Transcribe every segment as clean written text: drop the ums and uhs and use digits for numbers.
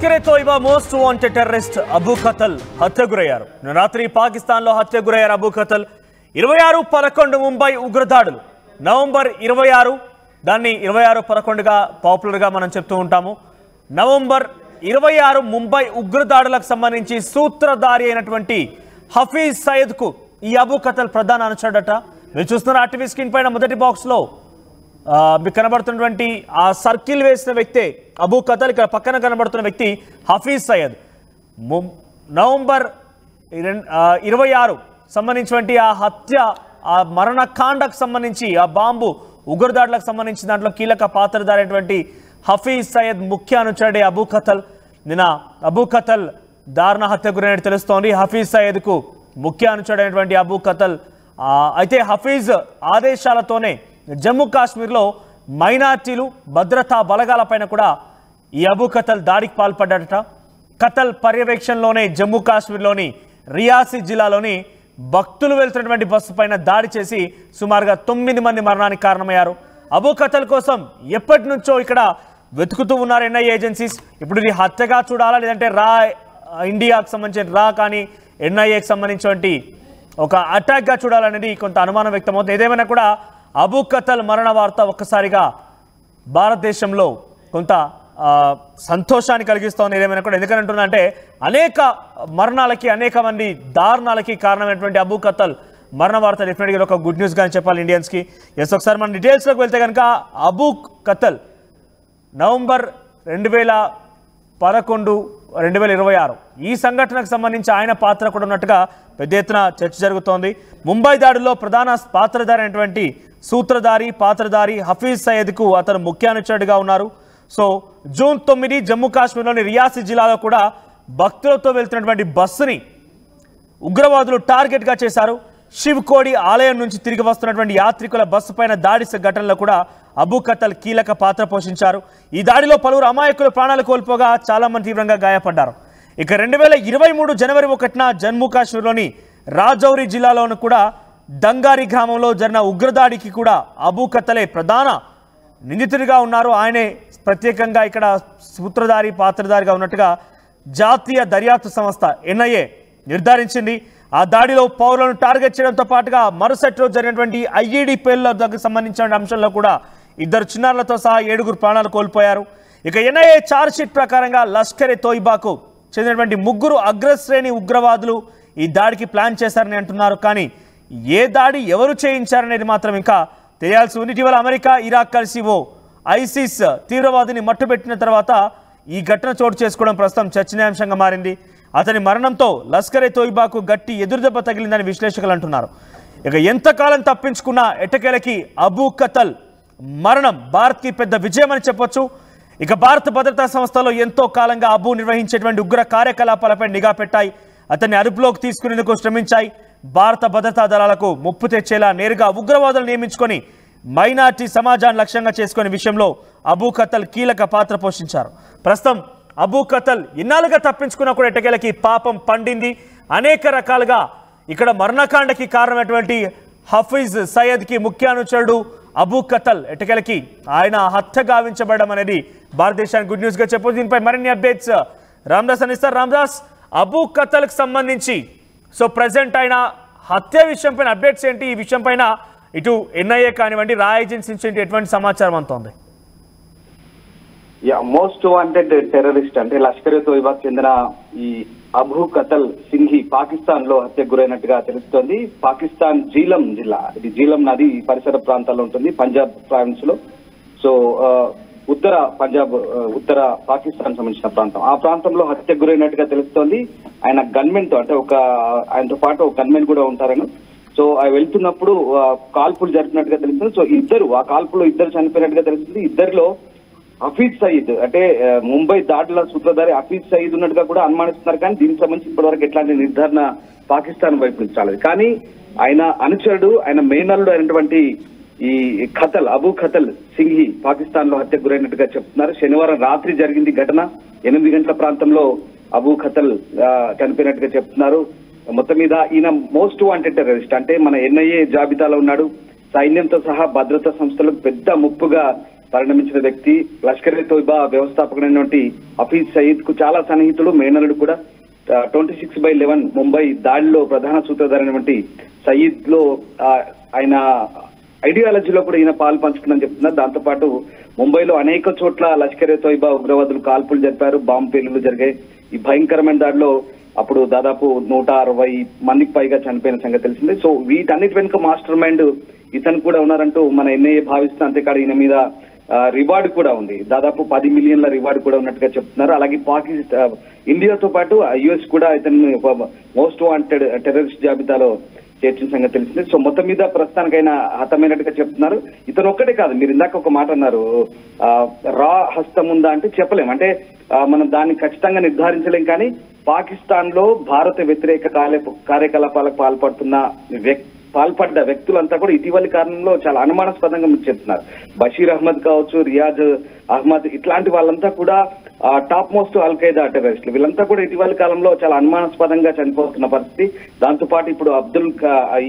Lashkar e Taiba most wanted terrorist Abu Qatal హత్యకు గురయ్యారు. రాత్రి పాకిస్తాన్లో హత్యకు గురయ్యారు అబూ ఖతల్. 26/11 ముంబై ఉగ్రదాడులు. నవంబర్ 26 దాన్ని 26/11గా పాపులర్గా మనం చెప్తూ ఉంటాము. నవంబర్ 26 ముంబై ఉగ్రదాడులకు సంబంధించి సూత్రధారి అయినటువంటి హఫీజ్ సయద్కు ఈ అబూ ఖతల్ ప్రధాన అనుచరుడట. మీరు చూస్తున్న ఆర్టీవీ స్క్రీన్ పైన మొదటి బాక్స్లో మీకు కనబడుతున్నటువంటి ఆ సర్కిల్ వేసిన వ్యక్తే అబూ ఖతల్. ఇక్కడ పక్కన కనబడుతున్న వ్యక్తి హఫీజ్ సయద్. నవంబర్ 26 సంబంధించినటువంటి ఆ హత్య, ఆ మరణకాండకు సంబంధించి, ఆ బాంబు ఉగ్రదాడులకు సంబంధించి దాంట్లో కీలక పాత్రధారి అయినటువంటి హఫీజ్ సయద్ ముఖ్య అనుచరుడే అబూ ఖతల్. నిన్న అబూ ఖతల్ దారుణ హత్య గురైనట్టు తెలుస్తోంది. హఫీజ్ సయద్కు ముఖ్య అనుచరుడైనటువంటి అబూ ఖతల్. అయితే హఫీజ్ ఆదేశాలతోనే జమ్మూ కాశ్మీర్లో మైనార్టీలు, భద్రతా బలగాలపైన కూడా ఈ అబూ ఖతల్ దాడికి పాల్పడ్డాడట. ఖతల్ పర్యవేక్షణలోనే జమ్మూ కాశ్మీర్లోని రియాసీ జిల్లాలోని భక్తులు వెళ్తున్నటువంటి బస్సు పైన దాడి చేసి సుమారుగా 9 మంది మరణానికి కారణమయ్యారు. అబూ ఖతల్ కోసం ఎప్పటి నుంచో ఇక్కడ వెతుకుతూ ఉన్నారు ఎన్ఐఏ ఏజెన్సీస్. ఇప్పుడు ఇది హత్యగా చూడాలా, లేదంటే ఇండియాకు సంబంధించిన కానీ ఎన్ఐఏకి సంబంధించినటువంటి ఒక అటాక్గా చూడాలనేది కొంత అనుమానం వ్యక్తమవుతుంది. ఏదేమైనా కూడా అబూ ఖతల్ మరణ వార్త ఒక్కసారిగా భారతదేశంలో కొంత సంతోషాన్ని కలిగిస్తోంది. ఏదేమైనా కూడా ఎందుకంటే అనేక మరణాలకి, అనేక మంది దారుణాలకి కారణమైనటువంటి అబూ ఖతల్ మరణ వార్త డెఫినెట్గా ఒక గుడ్ న్యూస్ గానే చెప్పాలి ఇండియన్స్కి. ఎస్, ఒకసారి మన డీటెయిల్స్లోకి వెళ్తే కనుక అబూ ఖతల్ నవంబర్ 2011, 2026 ఈ సంఘటనకు సంబంధించి ఆయన పాత్ర కూడా ఉన్నట్టుగా పెద్ద ఎత్తున చర్చ జరుగుతోంది. ముంబై దాడుల్లో ప్రధాన పాత్రధారి అయినటువంటి పాత్రధారి హఫీజ్ సయద్కు అతను ముఖ్య అనుచరుడిగా ఉన్నారు. సో జూన్ 9 జమ్మూ కాశ్మీర్లోని రియాసీ జిల్లాలో కూడా భక్తులతో వెళ్తున్నటువంటి బస్సుని ఉగ్రవాదులు టార్గెట్గా చేశారు. శివ్కోడి ఆలయం నుంచి తిరిగి వస్తున్నటువంటి యాత్రికుల బస్సు పైన దాడి ఘటనలో కూడా అబూ ఖతల్ కీలక పాత్ర పోషించారు. ఈ దాడిలో పలువురు అమాయకులు ప్రాణాలు కోల్పోగా చాలా మంది తీవ్రంగా గాయపడ్డారు. ఇక 2023 జనవరి 1న జమ్మూ కాశ్మీర్లోని రాజౌరి జిల్లాలోను కూడా దంగారి గ్రామంలో జరిగిన ఉగ్రదాడికి కూడా అబూ ఖతలే ప్రధాన నిందితుడిగా ఉన్నారు. ఆయనే ప్రత్యేకంగా ఇక్కడ పాత్రధారిగా ఉన్నట్టుగా జాతీయ దర్యాప్తు సంస్థ ఎన్ఐఏ నిర్ధారించింది. ఆ దాడిలో పౌరులను టార్గెట్ చేయడంతో పాటుగా మరుసటి రోజు జరిగినటువంటి ఐఈడి పేలులకు సంబంధించిన అంశంలో కూడా 2 చిన్నారులతో సహా 7 ప్రాణాలు కోల్పోయారు. ఇక ఎన్ఐఏ ఛార్జ్షీట్ ప్రకారంగా లష్కర్ ఏ తోయిబాకు చెందినటువంటి 3 అగ్రశ్రేణి ఉగ్రవాదులు ఈ దాడికి ప్లాన్ చేశారని అంటున్నారు. కానీ ఏ దాడి ఎవరు చేయించారనేది మాత్రం ఇంకా తెలియాల్సి ఉంది. ఇటీవల అమెరికా, ఇరాక్ కలిసి ఐసిస్ తీవ్రవాదిని మట్టుబెట్టిన తర్వాత ఈ ఘటన చోటు చేసుకోవడం ప్రస్తుతం చర్చనీయాంశంగా మారింది. అతని మరణంతో లష్కర్ ఏ తోయిబాకు గట్టి ఎదురుదెబ్బ తగిలిందని విశ్లేషకులు అంటున్నారు. ఇక ఎంతకాలం తప్పించుకున్న ఎట్టకేలకి అబూ ఖతల్ మరణం భారత్కి పెద్ద విజయం అని చెప్పొచ్చు. ఇక భారత భద్రతా సంస్థలో ఎంతో కాలంగా అబూ నిర్వహించేటువంటి ఉగ్ర కార్యకలాపాలపై నిఘా పెట్టాయి. అతన్ని అదుపులోకి తీసుకునేందుకు శ్రమించాయి. భారత భద్రతా దళాలకు ముప్పు తెచ్చేలా నేరుగా ఉగ్రవాదులు నియమించుకొని మైనార్టీ సమాజాన్ని లక్ష్యంగా చేసుకునే విషయంలో అబూ ఖతల్ కీలక పాత్ర పోషించారు. ప్రస్తుతం అబూ ఖతల్ ఇన్నాళ్ళుగా తప్పించుకున్నా కూడా ఎట్టకేలకి పాపం పండింది. అనేక రకాలుగా ఇక్కడ మరణకాండకి కారణమైనటువంటి హఫీజ్ సయద్కి ముఖ్య అనుచరుడు అబూ ఖతల్ ఎట్టకేలకి ఆయన హత్య గావించబడడం అనేది భారతదేశానికి గుడ్ న్యూస్గా చెప్పొచ్చు. దీనిపై మరిన్ని అప్డేట్స్ రామ్దాస్ అందిస్తారు. రామ్దాస్, అబూ ఖతల్కి సంబంధించి సో ప్రజెంట్ ఆయన హత్య విషయం పైన అప్డేట్స్ ఏంటి? ఈ విషయం పైన ఇటు ఎన్ఐఏ కానివ్వండి, ఏజెన్సీ నుంచి ఎటువంటి సమాచారం అంతోంది? మోస్ట్ వాంటెడ్ టెర్రరిస్ట్ అంటే లష్కర్ ఏ తోయిబాకు చెందిన ఈ అబూ ఖతల్ సింఘీ పాకిస్తాన్ లో హత్యకు గురైనట్టుగా తెలుస్తోంది. పాకిస్తాన్ జీలం జిల్లా, ఇది జీలం నది పరిసర ప్రాంతాల్లో ఉంటుంది, పంజాబ్ ప్రావిన్స్ లో. సో ఉత్తర పంజాబ్, ఉత్తర పాకిస్తాన్ సంబంధించిన ప్రాంతం. ఆ ప్రాంతంలో హత్యకు గురైనట్టుగా తెలుస్తోంది. ఆయన గన్మెన్ తో, అంటే ఆయనతో పాటు ఒక గన్మెన్ కూడా ఉంటారని. సో వెళ్తున్నప్పుడు కాల్పులు జరిపినట్టుగా తెలుస్తుంది. సో ఆ కాల్పులో ఇద్దరు చనిపోయినట్టుగా తెలుస్తుంది. ఇద్దరిలో హఫీజ్ సయీద్, అంటే ముంబై దాడుల సూత్రధారి హఫీజ్ సయీద్ ఉన్నట్టుగా కూడా అనుమానిస్తున్నారు. కానీ దీనికి సంబంధించి ఇప్పటివరకు ఎట్లాంటి నిర్ధారణ పాకిస్తాన్ వైపు నుంచి రాలేదు. కానీ ఆయన అనుచరుడు, ఆయన మేనల్లుడు అయినటువంటి ఈ అబూ ఖతల్ సింఘీ పాకిస్తాన్ లో హత్యకు గురైనట్టుగా చెప్తున్నారు. శనివారం రాత్రి జరిగింది ఘటన. 8 గంటల ప్రాంతంలో అబూ ఖతల్ చనిపోయినట్టుగా చెప్తున్నారు. మొత్తం మీద ఈయన మోస్ట్ వాంటెడ్ టెర్రరిస్ట్, అంటే మన ఎన్ఐఏ జాబితాలో ఉన్నాడు. సైన్యంతో సహా భద్రతా సంస్థలకు పెద్ద ముప్పుగా పరిణమించిన వ్యక్తి. లష్కర్-e-తోయిబా వ్యవస్థాపకుడైనటువంటి హఫీజ్ సయీద్ కు చాలా సన్నిహితుడు, మేనలుడు కూడా. 26/11 ముంబై దాడిలో ప్రధాన సూత్రధారైనటువంటి సయీద్ లో ఆయన ఐడియాలజీలో కూడా ఈయన పాలు పంచుకుందని చెప్తున్నారు. దాంతో పాటు ముంబైలో అనేక చోట్ల లష్కర్-e-తోయిబా ఉగ్రవాదులు కాల్పులు జరిపారు, బాంబు పేలుళ్లు జరిగాయి. ఈ భయంకరమైన దాడిలో అప్పుడు దాదాపు 160 మందికి పైగా చనిపోయిన సంగతి తెలిసిందే. సో వీటన్నిటి వెనుక మాస్టర్ మైండ్ ఇతను కూడా ఉన్నారంటూ మన ఎన్ఐఏ భావిస్తుంది. అంతేకాదు ఈయన మీద రివార్డు కూడా ఉంది, దాదాపు 10 మిలియన్ల రివార్డు కూడా ఉన్నట్టుగా చెప్తున్నారు. అలాగే ఇండియాతో పాటు యుఎస్ కూడా ఇతన్ని మోస్ట్ వాంటెడ్ టెర్రరిస్ట్ జాబితాలో చేర్చిన సంగతి తెలిసింది. సో మొత్తం మీద ప్రస్తుతానికైనా హతమైనట్టుగా చెప్తున్నారు. ఇతను ఒక్కటే కాదు, మీరు ఇందాక ఒక మాట అన్నారు, రా హస్తం ఉందా అంటే చెప్పలేం. అంటే మనం దాన్ని ఖచ్చితంగా నిర్ధారించలేం. కానీ పాకిస్తాన్ లో భారత వ్యతిరేక కార్యకలాపాలకు పాల్పడ్డ వ్యక్తులంతా కూడా ఇటీవలి కాలంలో చాలా అనుమానాస్పదంగా చెప్తున్నారు. బషీర్ అహ్మద్ కావచ్చు, రియాజ్ అహ్మద్, ఇట్లాంటి వాళ్ళంతా కూడా టాప్ మోస్ట్ అల్-ఖైదా టెర్రరిస్టులు. వీళ్ళంతా కూడా ఇటీవలి కాలంలో చాలా అనుమానాస్పదంగా చనిపోతున్న పరిస్థితి. దాంతో పాటు ఇప్పుడు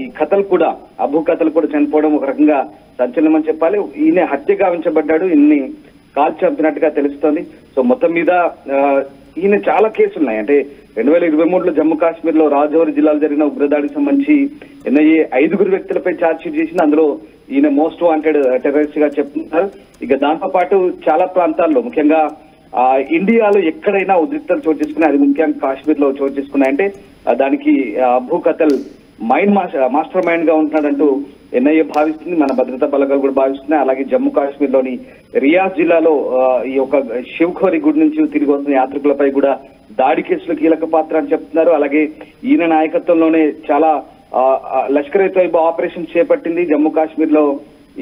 ఈ కతల్ కూడా, అబూ కతల్ కూడా చనిపోవడం ఒక రకంగా సంచలనమని చెప్పాలి. ఈయన హత్య గావించబడ్డాడు, ఇన్ని కాల్ చంపినట్టుగా తెలుస్తోంది. సో మొత్తం మీద ఈయన చాలా కేసులు ఉన్నాయి. అంటే 2023లో జమ్మూ కాశ్మీర్ లో రాజౌరి జిల్లాలో జరిగిన ఉగ్రదాడికి సంబంధించి ఎన్ఐఏ 5 వ్యక్తులపై ఛార్జ్ షీట్ చేసింది. అందులో ఈయన మోస్ట్ వాంటెడ్ టెర్రరిస్ట్ గా చెప్తున్నారు. ఇక దాంతో పాటు చాలా ప్రాంతాల్లో, ముఖ్యంగా ఇండియాలో ఎక్కడైనా ఉద్రిక్తలు చోటు చేసుకున్నాయి, అది ముఖ్యంగా కాశ్మీర్ లో చోటు చేసుకున్నాయంటే దానికి అబూ కతల్ మాస్టర్ మైండ్ గా ఉంటున్నాడంటూ ఎన్ఐఏ భావిస్తుంది, మన భద్రతా బలగాలు కూడా భావిస్తున్నాయి. అలాగే జమ్మూ కాశ్మీర్ లోని రియాజ్ జిల్లాలో ఈ యొక్క శివఖోరి గుడి నుంచి తిరిగి వస్తున్న యాత్రికులపై కూడా దాడి కేసులు కీలక పాత్ర అని చెప్తున్నారు. అలాగే ఈయన నాయకత్వంలోనే చాలా లష్కర్-e-తోయిబా ఆపరేషన్ చేపట్టింది జమ్మూ కాశ్మీర్ లో.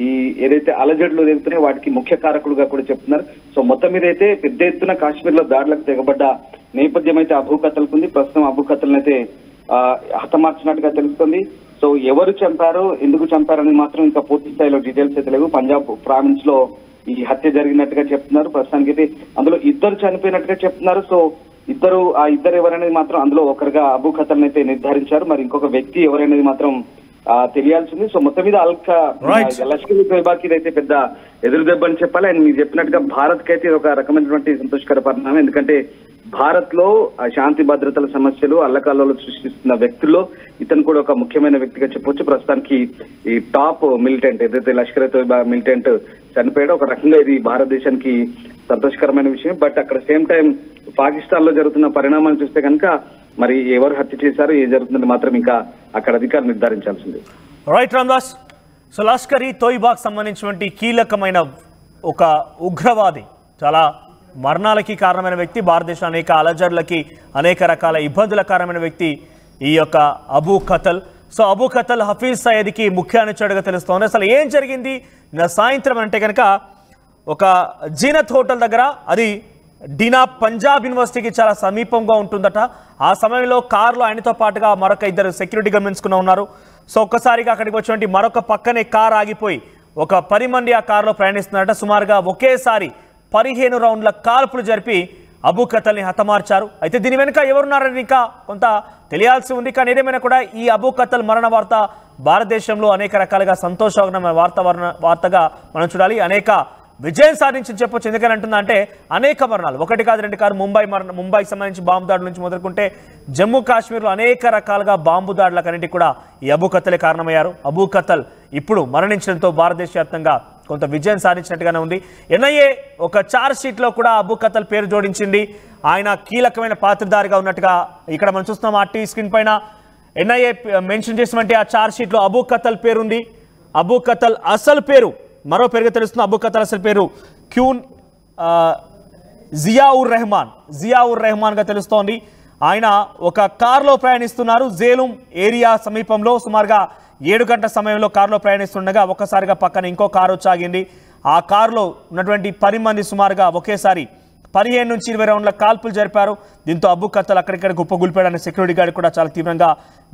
ఈ ఏదైతే అలజడులు జరుగుతున్నాయో వాటికి ముఖ్య కారకులుగా కూడా చెప్తున్నారు. సో మొత్తం మీద అయితే పెద్ద ఎత్తున కాశ్మీర్ లో దాడులకు తెగబడ్డ నేపథ్యం అయితే అబూ కతల్ కుంది. ప్రస్తుతం అబూ కతల్ అయితే హతమార్చినట్టుగా తెలుస్తుంది. సో ఎవరు చంపారు, ఎందుకు చంపారని మాత్రం ఇంకా పూర్తి స్థాయిలో డీటెయిల్స్ అయితే లేవు. పంజాబ్ ప్రావిన్స్ లో ఈ హత్య జరిగినట్టుగా చెప్తున్నారు. ప్రస్తుతానికి అయితే అందులో 2 చనిపోయినట్టుగా చెప్తున్నారు. సో ఆ ఇద్దరు ఎవరనేది మాత్రం అందులో ఒకరుగా అబూ కతల్ అయితే నిర్ధారించారు. మరి ఇంకొక వ్యక్తి ఎవరనేది మాత్రం తెలియాల్సింది. సో మొత్తం మీద లష్కర్-e-తోయిబాకి ఇదైతే పెద్ద ఎదురు దెబ్బ అని చెప్పాలి. అండ్ మీరు చెప్పినట్టుగా భారత్ కి అయితే ఒక రకమైనటువంటి సంతోషకర పరిణామం. ఎందుకంటే భారత్ లో శాంతి భద్రతల సమస్యలు, అల్లకల్లోలు సృష్టిస్తున్న వ్యక్తుల్లో ఇతను కూడా ఒక ముఖ్యమైన వ్యక్తిగా చెప్పొచ్చు. ప్రస్తుతానికి ఈ టాప్ మిలిటెంట్ ఏదైతే లష్కర్-e-తోయిబా మిలిటెంట్ చనిపోయాడో, ఒక రకంగా ఇది భారతదేశానికి సంతోషకరమైన విషయం. బట్ అక్కడ సేమ్ టైం పాకిస్తాన్ లో జరుగుతున్న పరిణామాలు చూస్తే కనుక మరి ఎవరు హత్య చేశారు, ఏం జరుగుతుందని మాత్రం ఇంకా అక్కడ అధికారులు నిర్ధారించాల్సింది. రైట్ రామ్దాస్. సో లష్కర్-e-తోయిబాకు సంబంధించినటువంటి కీలకమైన ఒక ఉగ్రవాది, చాలా మరణాలకి కారణమైన వ్యక్తి, భారతదేశం అనేక అలజడులకి అనేక రకాల ఇబ్బందుల కారణమైన వ్యక్తి ఈ యొక్క అబూ కతల్. సో అబూ కతల్ హఫీజ్ సయీద్కి ముఖ్య అనుచరుడుగా తెలుస్తోంది. అసలు ఏం జరిగింది నిన్న సాయంత్రం అంటే కనుక ఒక జీనత్ హోటల్ దగ్గర, అది డినా పంజాబ్ యూనివర్సిటీకి చాలా సమీపంగా ఉంటుందట. ఆ సమయంలో కారులో ఆయనతో పాటుగా మరొక 2 సెక్యూరిటీ గమనించుకుని ఉన్నారు. సో ఒక్కసారిగా అక్కడికి వచ్చినటువంటి మరొక పక్కనే కారు ఆగిపోయి ఒక 10 మంది ఆ కారులో ప్రయాణిస్తున్నారట. సుమారుగా ఒకేసారి 15 రౌండ్ల కాల్పులు జరిపి అబూ కతల్ని హతమార్చారు. అయితే దీని వెనుక ఎవరున్నారని ఇంకా కొంత తెలియాల్సి ఉంది. కానీ ఏదేమైనా కూడా ఈ అబూ కతల్ మరణ వార్త భారతదేశంలో అనేక రకాలుగా సంతోషకరమైన వార్తగా మనం చూడాలి. అనేక విజయం సాధించి చెప్పొచ్చు. ఎందుకని అంటుందా అంటే అనేక మరణాలు, 1 కాదు 2 కాదు, ముంబైకి సంబంధించి బాంబు దాడుల నుంచి మొదలుకుంటే జమ్మూ కాశ్మీర్లో అనేక రకాలుగా బాంబు దాడులకన్నింటికి కూడా ఈ అబూ కతలే కారణమయ్యారు. అబూ కతల్ ఇప్పుడు మరణించడంతో భారతదేశ వ్యాప్తంగా కొంత విజయం సాధించినట్టుగానే ఉంది. ఎన్ఐఏ ఒక ఛార్జ్ షీట్లో కూడా అబూ కతల్ పేరు జోడించింది. ఆయన కీలకమైన పాత్రధారిగా ఉన్నట్టుగా ఇక్కడ మనం చూస్తున్నాం. ఆ టీ స్క్రీన్ పైన ఎన్ఐఏ మెన్షన్ చేసినటువంటి ఆ ఛార్జ్ షీట్లో అబూ కతల్ పేరుంది. అబూ కతల్ అసలు పేరు మరో పేరుగా తెలుస్తుంది. అబూ కతల్ అసలు పేరు క్యూన్ జియాఉర్ రెహమాన్ గా తెలుస్తోంది. ఆయన ఒక కారులో ప్రయాణిస్తున్నారు. జేలుం ఏరియా సమీపంలో సుమారుగా 7 గంటల సమయంలో కారులో ప్రయాణిస్తుండగా ఒక్కసారిగా పక్కన ఇంకో కారు వచ్చి ఆగింది. ఆ కారులో ఉన్నటువంటి 10 మంది సుమారుగా ఒకేసారి 15 నుంచి 20 రౌండ్ల కాల్పులు జరిపారు. దీంతో అబూ కతల్ అక్కడిక్కడ కుప్పగూలిపోయాడని సెక్యూరిటీ గార్డ్ కూడా చాలా తీవ్రంగా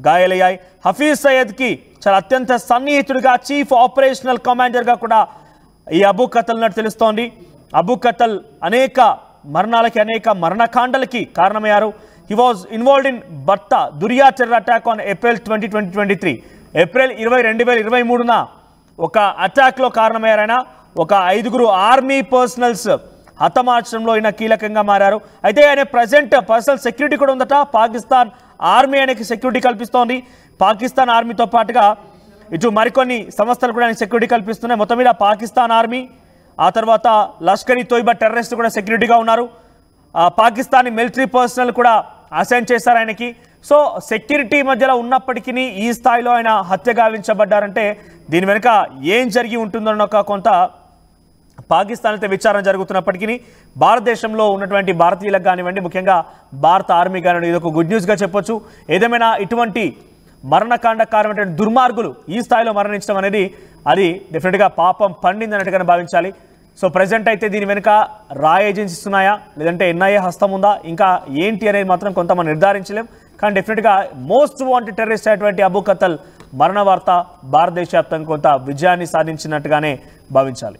గాయాలయ్యాయి. హఫీజ్ సయీద్కి చాలా అత్యంత సన్నిహితుడిగా, చీఫ్ ఆపరేషనల్ కమాండర్గా కూడా ఈ అబూ కతల్ ఉన్నట్టు తెలుస్తోంది. అబూ కతల్ అనేక మరణాలకి, అనేక మరణకాండలకి కారణమయ్యారు. He was involved in Bhata Dhurian terror attack on April 2023. April 20, 2023న ఒక అటాక్లో కారణమయ్యారైనా. ఒక 5 ఆర్మీ పర్సనల్స్ హతమార్చడంలో ఈయన కీలకంగా మారారు. అయితే ఆయన ప్రజెంట్ పర్సనల్ సెక్యూరిటీ కూడా ఉందట. పాకిస్తాన్ ఆర్మీ ఆయనకి సెక్యూరిటీ కల్పిస్తోంది. పాకిస్తాన్ ఆర్మీతో పాటుగా ఇటు మరికొన్ని సంస్థలు కూడా ఆయనకి సెక్యూరిటీ కల్పిస్తున్నాయి. మొత్తం మీద పాకిస్తాన్ ఆర్మీ, ఆ తర్వాత లష్కర్ ఈ తోయిబా టెర్రరిస్ట్ కూడా సెక్యూరిటీగా ఉన్నారు. పాకిస్తానీ మిలిటరీ పర్సనల్ కూడా అసైన్ చేశారు ఆయనకి. సో సెక్యూరిటీ మధ్యలో ఉన్నప్పటికీ ఈ స్థాయిలో ఆయన హత్య గావించబడ్డారంటే దీని వెనుక ఏం జరిగి ఉంటుందన్న కొంత పాకిస్తాన్ అయితే విచారణ జరుగుతున్నప్పటికీ భారతదేశంలో ఉన్నటువంటి భారతీయులకు కానివ్వండి, ముఖ్యంగా భారత ఆర్మీ కానివ్వండి, ఇది ఒక గుడ్ న్యూస్గా చెప్పొచ్చు. ఏదేమైనా ఇటువంటి మరణకాండకారమైనటువంటి దుర్మార్గులు ఈ స్థాయిలో మరణించడం అనేది అది డెఫినెట్గా పాపం పండిందన్నట్టుగానే భావించాలి. సో ప్రజెంట్ అయితే దీని వెనుక రా ఏజెన్సీస్ ఉన్నాయా, లేదంటే ఎన్ఐఏ హస్తం ఉందా, ఇంకా ఏంటి అనేది మాత్రం కొంత మనం నిర్ధారించలేం. కానీ డెఫినెట్గా మోస్ట్ వాంటెడ్ టెర్రరిస్ట్ అయినటువంటి అబూ కతల్ మరణ వార్త భారతదేశ వ్యాప్తంగా కొంత విజయాన్ని సాధించినట్టుగానే భావించాలి.